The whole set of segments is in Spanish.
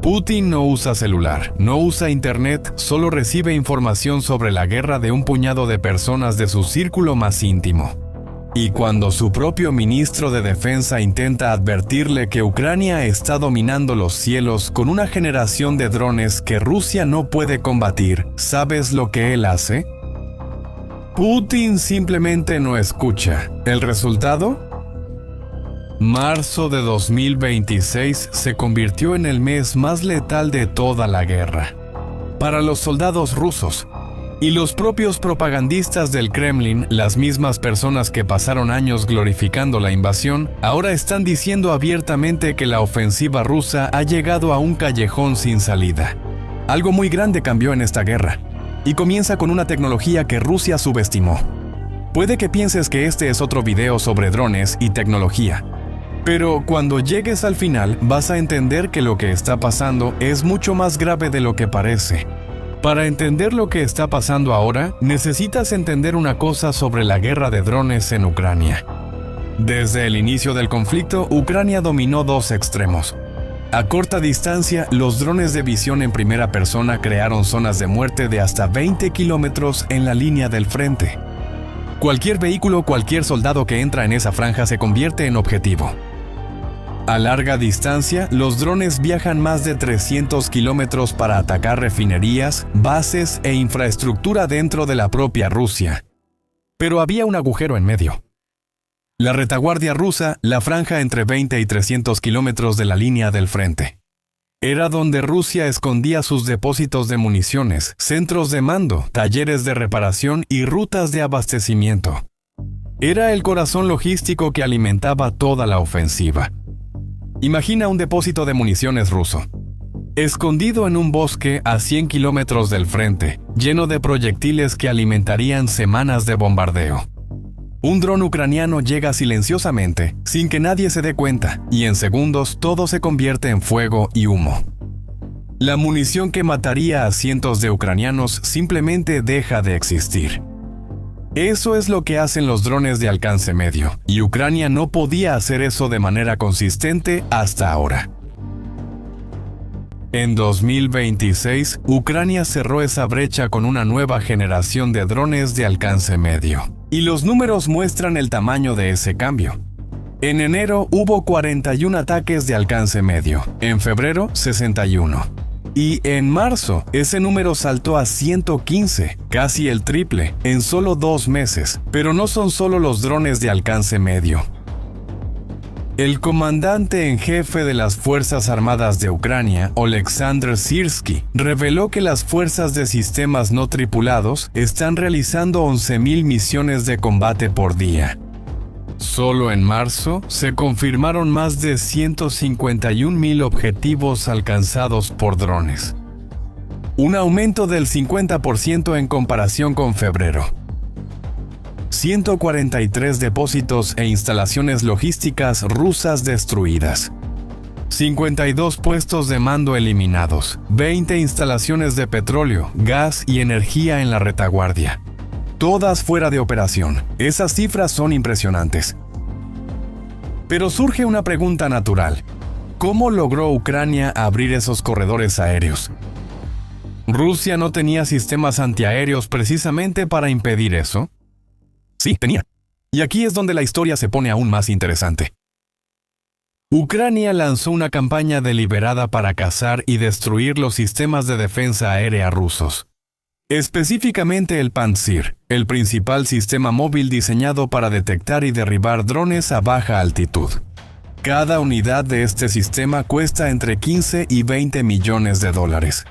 Putin no usa celular, no usa internet, solo recibe información sobre la guerra de un puñado de personas de su círculo más íntimo. Y cuando su propio ministro de Defensa intenta advertirle que Ucrania está dominando los cielos con una generación de drones que Rusia no puede combatir, ¿sabes lo que él hace? Putin simplemente no escucha. ¿El resultado? Marzo de 2026 se convirtió en el mes más letal de toda la guerra. Para los soldados rusos y los propios propagandistas del Kremlin, las mismas personas que pasaron años glorificando la invasión, ahora están diciendo abiertamente que la ofensiva rusa ha llegado a un callejón sin salida. Algo muy grande cambió en esta guerra, y comienza con una tecnología que Rusia subestimó. Puede que pienses que este es otro video sobre drones y tecnología, pero cuando llegues al final vas a entender que lo que está pasando es mucho más grave de lo que parece. Para entender lo que está pasando ahora, necesitas entender una cosa sobre la guerra de drones en Ucrania. Desde el inicio del conflicto, Ucrania dominó dos extremos. A corta distancia, los drones de visión en primera persona crearon zonas de muerte de hasta 20 kilómetros en la línea del frente. Cualquier vehículo, cualquier soldado que entra en esa franja se convierte en objetivo. A larga distancia, los drones viajan más de 300 kilómetros para atacar refinerías, bases e infraestructura dentro de la propia Rusia. Pero había un agujero en medio. La retaguardia rusa, la franja entre 20 y 300 kilómetros de la línea del frente. Era donde Rusia escondía sus depósitos de municiones, centros de mando, talleres de reparación y rutas de abastecimiento. Era el corazón logístico que alimentaba toda la ofensiva. Imagina un depósito de municiones ruso, escondido en un bosque a 100 kilómetros del frente, lleno de proyectiles que alimentarían semanas de bombardeo. Un dron ucraniano llega silenciosamente, sin que nadie se dé cuenta, y en segundos todo se convierte en fuego y humo. La munición que mataría a cientos de ucranianos simplemente deja de existir. Eso es lo que hacen los drones de alcance medio, y Ucrania no podía hacer eso de manera consistente hasta ahora. En 2026, Ucrania cerró esa brecha con una nueva generación de drones de alcance medio. Y los números muestran el tamaño de ese cambio. En enero hubo 41 ataques de alcance medio, en febrero 61. Y en marzo, ese número saltó a 115, casi el triple, en solo 2 meses. Pero no son solo los drones de alcance medio. El comandante en jefe de las Fuerzas Armadas de Ucrania, Oleksandr Syrskyi, reveló que las fuerzas de sistemas no tripulados están realizando 11.000 misiones de combate por día. Solo en marzo se confirmaron más de 151.000 objetivos alcanzados por drones. Un aumento del 50% en comparación con febrero. 143 depósitos e instalaciones logísticas rusas destruidas. 52 puestos de mando eliminados. 20 instalaciones de petróleo, gas y energía en la retaguardia. Todas fuera de operación. Esas cifras son impresionantes. Pero surge una pregunta natural. ¿Cómo logró Ucrania abrir esos corredores aéreos? ¿Rusia no tenía sistemas antiaéreos precisamente para impedir eso? Sí, tenía. Y aquí es donde la historia se pone aún más interesante. Ucrania lanzó una campaña deliberada para cazar y destruir los sistemas de defensa aérea rusos. Específicamente el Pantsir, el principal sistema móvil diseñado para detectar y derribar drones a baja altitud. Cada unidad de este sistema cuesta entre 15 y 20 millones de dólares.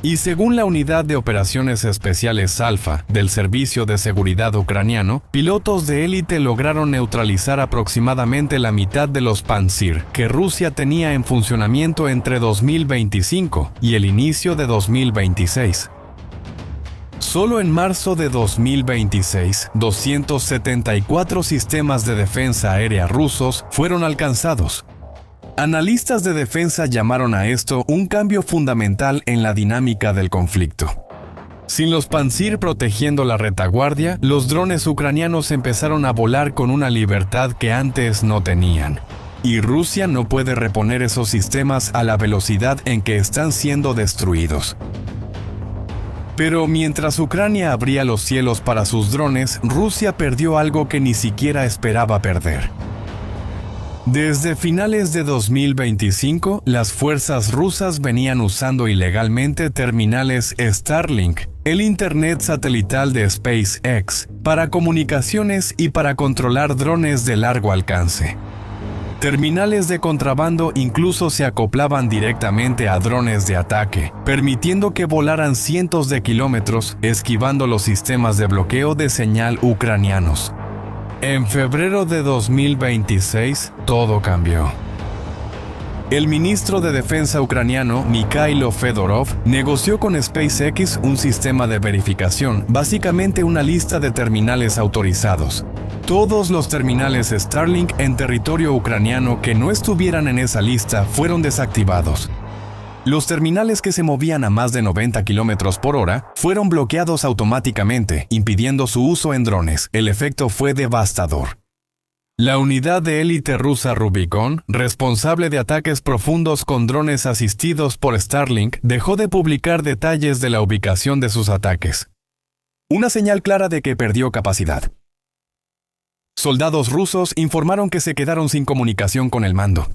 Y según la Unidad de Operaciones Especiales Alfa del Servicio de Seguridad Ucraniano, pilotos de élite lograron neutralizar aproximadamente la mitad de los Pantsir que Rusia tenía en funcionamiento entre 2025 y el inicio de 2026. Solo en marzo de 2026, 274 sistemas de defensa aérea rusos fueron alcanzados. Analistas de defensa llamaron a esto un cambio fundamental en la dinámica del conflicto. Sin los Pantsir protegiendo la retaguardia, los drones ucranianos empezaron a volar con una libertad que antes no tenían. y Rusia no puede reponer esos sistemas a la velocidad en que están siendo destruidos. Pero mientras Ucrania abría los cielos para sus drones, Rusia perdió algo que ni siquiera esperaba perder. Desde finales de 2025, las fuerzas rusas venían usando ilegalmente terminales Starlink, el internet satelital de SpaceX, para comunicaciones y para controlar drones de largo alcance. Terminales de contrabando incluso se acoplaban directamente a drones de ataque, permitiendo que volaran cientos de kilómetros, esquivando los sistemas de bloqueo de señal ucranianos. En febrero de 2026, todo cambió. El ministro de Defensa ucraniano, Mikhailo Fedorov, negoció con SpaceX un sistema de verificación, básicamente una lista de terminales autorizados. Todos los terminales Starlink en territorio ucraniano que no estuvieran en esa lista fueron desactivados. Los terminales que se movían a más de 90 km por hora fueron bloqueados automáticamente, impidiendo su uso en drones. El efecto fue devastador. La unidad de élite rusa Rubicon, responsable de ataques profundos con drones asistidos por Starlink, dejó de publicar detalles de la ubicación de sus ataques. Una señal clara de que perdió capacidad. Soldados rusos informaron que se quedaron sin comunicación con el mando.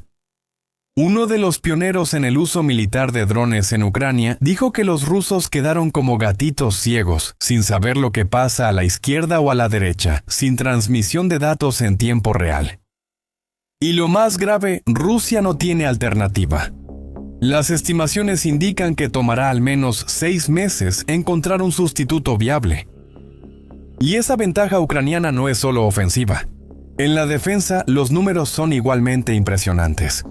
Uno de los pioneros en el uso militar de drones en Ucrania dijo que los rusos quedaron como gatitos ciegos, sin saber lo que pasa a la izquierda o a la derecha, sin transmisión de datos en tiempo real. Y lo más grave, Rusia no tiene alternativa. Las estimaciones indican que tomará al menos 6 meses encontrar un sustituto viable. Y esa ventaja ucraniana no es solo ofensiva. En la defensa, los números son igualmente impresionantes.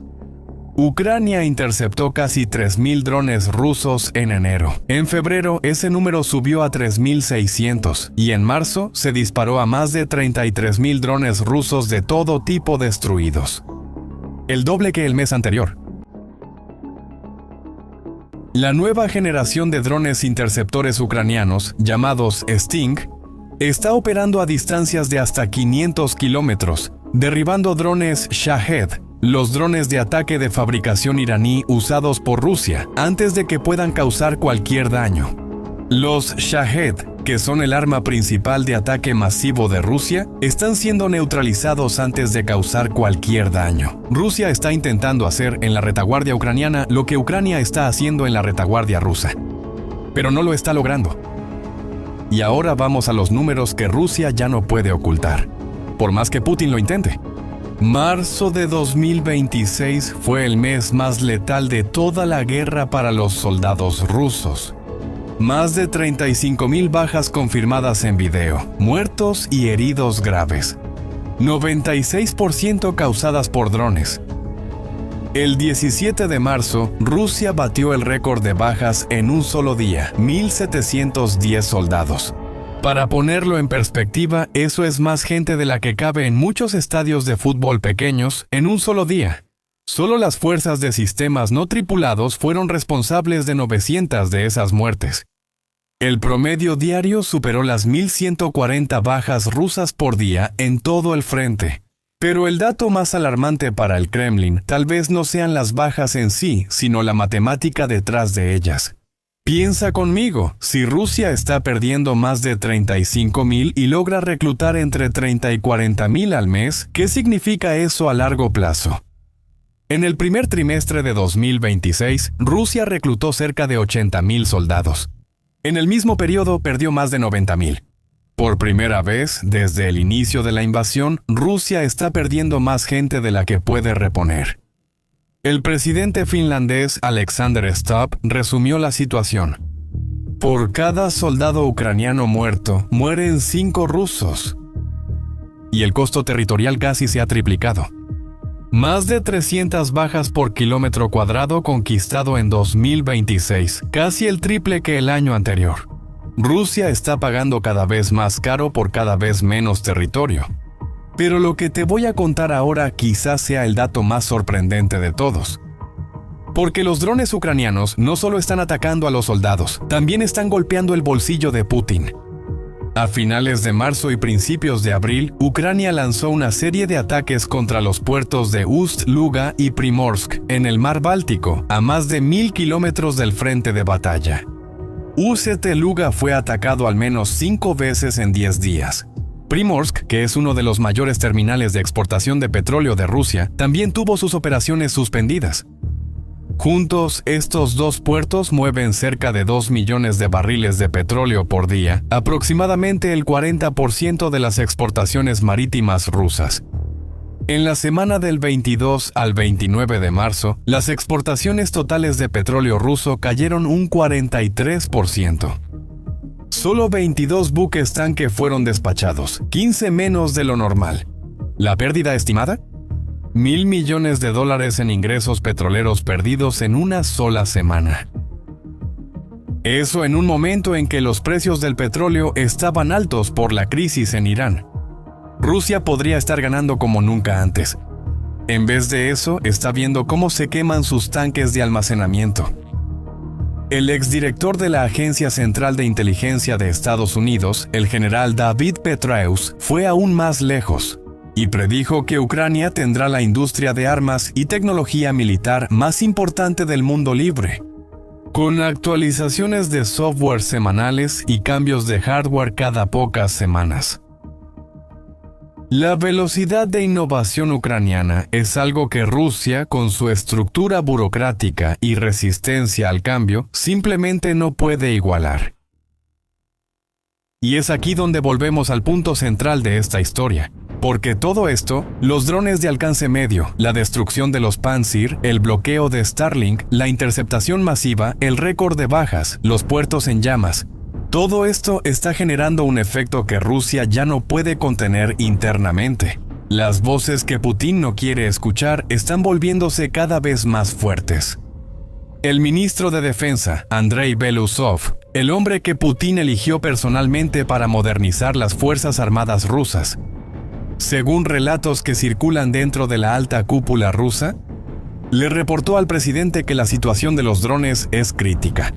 Ucrania interceptó casi 3.000 drones rusos en enero. En febrero, ese número subió a 3.600 y en marzo se disparó a más de 33.000 drones rusos de todo tipo destruidos. El doble que el mes anterior. La nueva generación de drones interceptores ucranianos, llamados Sting, está operando a distancias de hasta 500 kilómetros, derribando drones Shahed, los drones de ataque de fabricación iraní usados por Rusia, antes de que puedan causar cualquier daño. Los Shahed, que son el arma principal de ataque masivo de Rusia, están siendo neutralizados antes de causar cualquier daño. Rusia está intentando hacer en la retaguardia ucraniana lo que Ucrania está haciendo en la retaguardia rusa, pero no lo está logrando. Y ahora vamos a los números que Rusia ya no puede ocultar, por más que Putin lo intente. Marzo de 2026 fue el mes más letal de toda la guerra para los soldados rusos. Más de 35.000 bajas confirmadas en video, muertos y heridos graves. 96% causadas por drones. El 17 de marzo, Rusia batió el récord de bajas en un solo día, 1.710 soldados. Para ponerlo en perspectiva, eso es más gente de la que cabe en muchos estadios de fútbol pequeños en un solo día. Solo las fuerzas de sistemas no tripulados fueron responsables de 900 de esas muertes. El promedio diario superó las 1.140 bajas rusas por día en todo el frente. Pero el dato más alarmante para el Kremlin tal vez no sean las bajas en sí, sino la matemática detrás de ellas. Piensa conmigo, si Rusia está perdiendo más de 35.000 y logra reclutar entre 30 y 40.000 al mes, ¿qué significa eso a largo plazo? En el primer trimestre de 2026, Rusia reclutó cerca de 80.000 soldados. En el mismo periodo perdió más de 90.000. Por primera vez, desde el inicio de la invasión, Rusia está perdiendo más gente de la que puede reponer. El presidente finlandés Alexander Stubb resumió la situación. Por cada soldado ucraniano muerto, mueren 5 rusos. Y el costo territorial casi se ha triplicado. Más de 300 bajas por kilómetro cuadrado conquistado en 2026, casi el triple que el año anterior. Rusia está pagando cada vez más caro por cada vez menos territorio. Pero lo que te voy a contar ahora quizás sea el dato más sorprendente de todos. Porque los drones ucranianos no solo están atacando a los soldados, también están golpeando el bolsillo de Putin. A finales de marzo y principios de abril, Ucrania lanzó una serie de ataques contra los puertos de Ust-Luga y Primorsk, en el mar Báltico, a más de 1000 kilómetros del frente de batalla. Ust-Luga fue atacado al menos 5 veces en 10 días. Primorsk, que es uno de los mayores terminales de exportación de petróleo de Rusia, también tuvo sus operaciones suspendidas. Juntos, estos dos puertos mueven cerca de 2 millones de barriles de petróleo por día, aproximadamente el 40% de las exportaciones marítimas rusas. En la semana del 22 al 29 de marzo, las exportaciones totales de petróleo ruso cayeron un 43%. Solo 22 buques tanque fueron despachados, 15 menos de lo normal. ¿La pérdida estimada? $1.000 millones en ingresos petroleros perdidos en una sola semana. Eso en un momento en que los precios del petróleo estaban altos por la crisis en Irán. Rusia podría estar ganando como nunca antes. En vez de eso, está viendo cómo se queman sus tanques de almacenamiento. El exdirector de la Agencia Central de Inteligencia de Estados Unidos, el general David Petraeus, fue aún más lejos y predijo que Ucrania tendrá la industria de armas y tecnología militar más importante del mundo libre, con actualizaciones de software semanales y cambios de hardware cada pocas semanas. La velocidad de innovación ucraniana es algo que Rusia, con su estructura burocrática y resistencia al cambio, simplemente no puede igualar. Y es aquí donde volvemos al punto central de esta historia. Porque todo esto, los drones de alcance medio, la destrucción de los Pantsir, el bloqueo de Starlink, la interceptación masiva, el récord de bajas, los puertos en llamas, todo esto está generando un efecto que Rusia ya no puede contener internamente. Las voces que Putin no quiere escuchar están volviéndose cada vez más fuertes. El ministro de Defensa, Andrei Belousov, el hombre que Putin eligió personalmente para modernizar las Fuerzas Armadas rusas, según relatos que circulan dentro de la alta cúpula rusa, le reportó al presidente que la situación de los drones es crítica,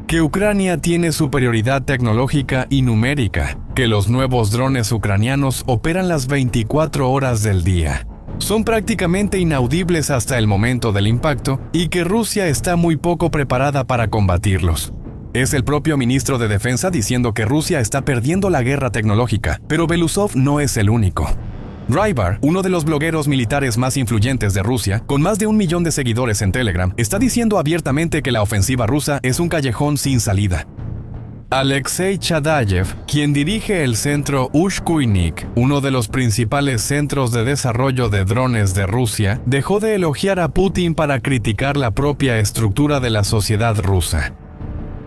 que Ucrania tiene superioridad tecnológica y numérica, que los nuevos drones ucranianos operan las 24 horas del día, son prácticamente inaudibles hasta el momento del impacto y que Rusia está muy poco preparada para combatirlos. Es el propio ministro de Defensa diciendo que Rusia está perdiendo la guerra tecnológica, pero Belousov no es el único. Rybar, uno de los blogueros militares más influyentes de Rusia, con más de 1 millón de seguidores en Telegram, está diciendo abiertamente que la ofensiva rusa es un callejón sin salida. Alexei Chadayev, quien dirige el centro Ushkuinik, uno de los principales centros de desarrollo de drones de Rusia, dejó de elogiar a Putin para criticar la propia estructura de la sociedad rusa.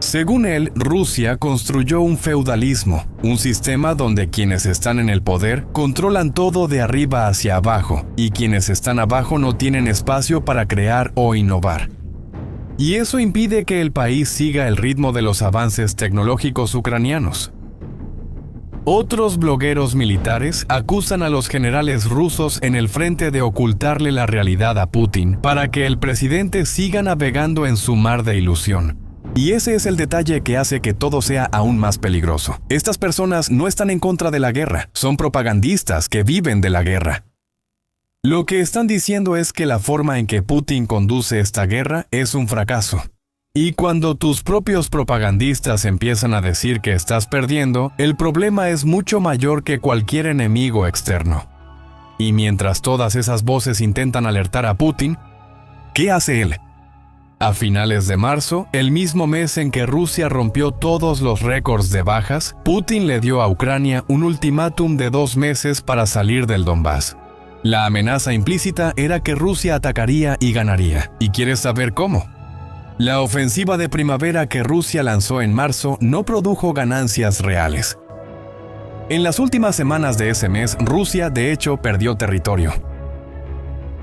Según él, Rusia construyó un feudalismo, un sistema donde quienes están en el poder controlan todo de arriba hacia abajo, y quienes están abajo no tienen espacio para crear o innovar. Y eso impide que el país siga el ritmo de los avances tecnológicos ucranianos. Otros blogueros militares acusan a los generales rusos en el frente de ocultarle la realidad a Putin para que el presidente siga navegando en su mar de ilusión. Y ese es el detalle que hace que todo sea aún más peligroso. Estas personas no están en contra de la guerra, son propagandistas que viven de la guerra. Lo que están diciendo es que la forma en que Putin conduce esta guerra es un fracaso. Y cuando tus propios propagandistas empiezan a decir que estás perdiendo, el problema es mucho mayor que cualquier enemigo externo. Y mientras todas esas voces intentan alertar a Putin, ¿qué hace él? A finales de marzo, el mismo mes en que Rusia rompió todos los récords de bajas, Putin le dio a Ucrania un ultimátum de 2 meses para salir del Donbass. La amenaza implícita era que Rusia atacaría y ganaría. ¿Y quieres saber cómo? La ofensiva de primavera que Rusia lanzó en marzo no produjo ganancias reales. En las últimas semanas de ese mes, Rusia de hecho perdió territorio.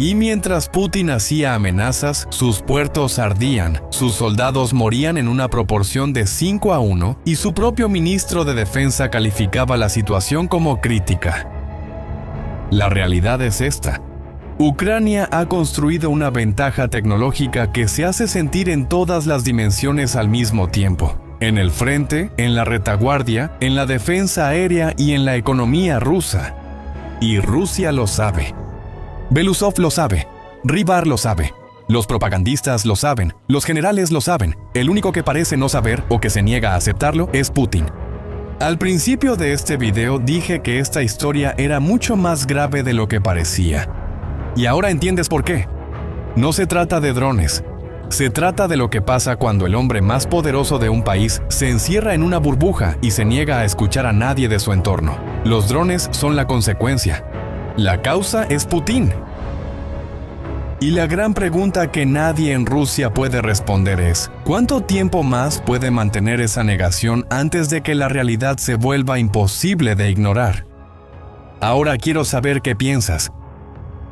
Y mientras Putin hacía amenazas, sus puertos ardían, sus soldados morían en una proporción de 5-1 y su propio ministro de Defensa calificaba la situación como crítica. La realidad es esta. Ucrania ha construido una ventaja tecnológica que se hace sentir en todas las dimensiones al mismo tiempo. en el frente, en la retaguardia, en la defensa aérea y en la economía rusa. Y Rusia lo sabe. Belousov lo sabe. Rybar lo sabe. Los propagandistas lo saben. Los generales lo saben. El único que parece no saber o que se niega a aceptarlo es Putin. Al principio de este video dije que esta historia era mucho más grave de lo que parecía. Y ahora entiendes por qué. No se trata de drones. Se trata de lo que pasa cuando el hombre más poderoso de un país se encierra en una burbuja y se niega a escuchar a nadie de su entorno. Los drones son la consecuencia. La causa es Putin. Y la gran pregunta que nadie en Rusia puede responder es, ¿cuánto tiempo más puede mantener esa negación antes de que la realidad se vuelva imposible de ignorar? Ahora quiero saber qué piensas.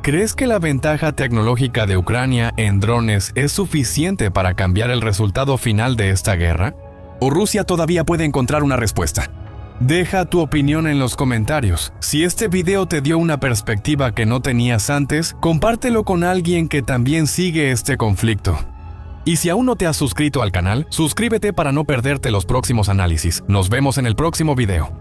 ¿Crees que la ventaja tecnológica de Ucrania en drones es suficiente para cambiar el resultado final de esta guerra? ¿O Rusia todavía puede encontrar una respuesta? Deja tu opinión en los comentarios. Si este video te dio una perspectiva que no tenías antes, compártelo con alguien que también sigue este conflicto. Y si aún no te has suscrito al canal, suscríbete para no perderte los próximos análisis. Nos vemos en el próximo video.